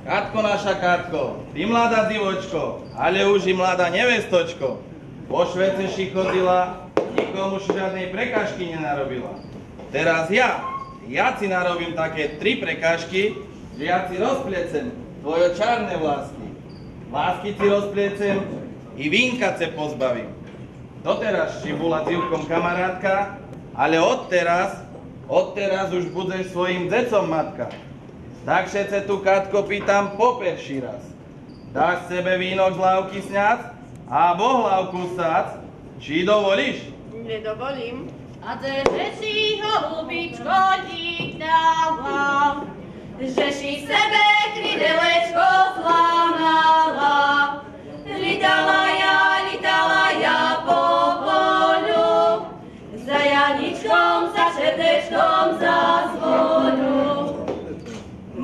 Katko, naša Katko, ty mladá divočko, ale už i mladá nevestočko. Po Šveceši chodila, nikomu žiadnej prekážky nenarobila. Teraz ja si narobím také 3 prekážky, že ja si rozpliecem tvoje čarné vlásky. Vlásky si rozpliecem i vínka se pozbavím. Doteraz si bola s Ivkom kamarátka, ale odteraz už budeš svojim decom matka. Takže se tu, Katko, pýtam po perší raz. Dáš sebe vínok z lávky sňať a bohlavku sať? Či dovolíš? Nedovolím. A že si holubičko lítáva, že si sebe krydelečko zlámala. Litala ja po polu, za Janičkom, za Šerdečkom, za zvonu.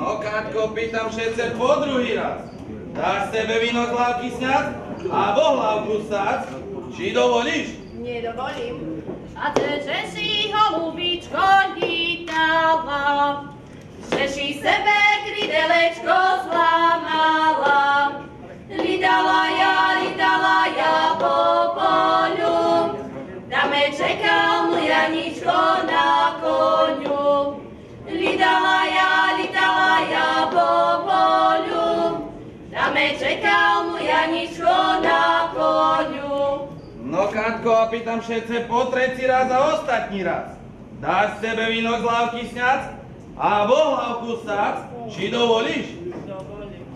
No, Katko, pýtam všetce po druhý raz. Dáš sebe víno z lávky sňať a bohlavku sať? Či dovolíš? Nedovolím. A že si holubičko lítáva, že si sebe krydelečko zlámala. Litala ja po polu, tam me čekal môj Janičko na koňu. Litala ja po polu, tam me čekal môj Janičko na koňu. No, Katko, a pýtam všetce po tretí raz a ostatní raz. Dáš sebe víno z lávky sňať a bohlavku sať? Či dovolíš? Dovolím.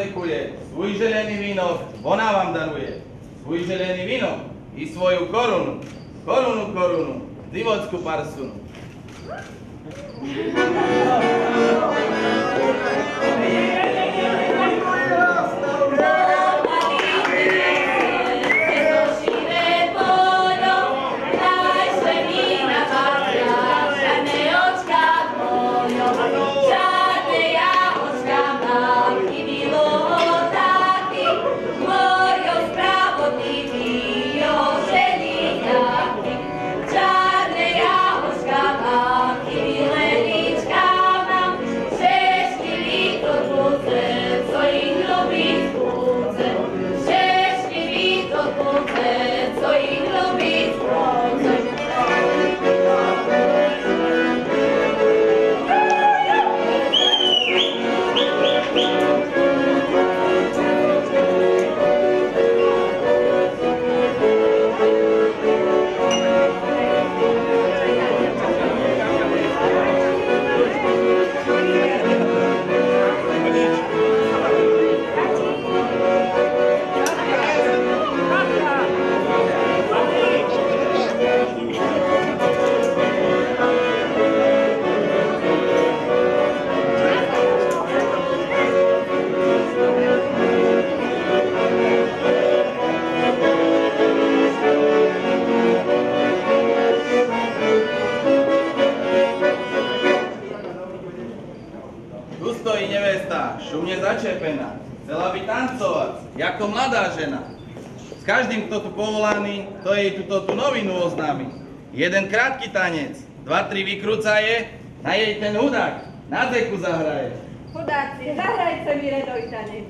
rozekuje, svůj želený vínok ona vám daruje. Svůj želený vínok i svoju korunu, korunu, divočku parsunu. Tu stojí nevesta, šumne začepená. Chcela by tancovať, ako mladá žena. S každým, kto tu povolaný, to jej túto novinu oznámi. Jeden krátky tanec, 2-3 vykrúcaje, na jej ten hudák na deku zahraje. Chudáci, zahrajte mi redoj tanec.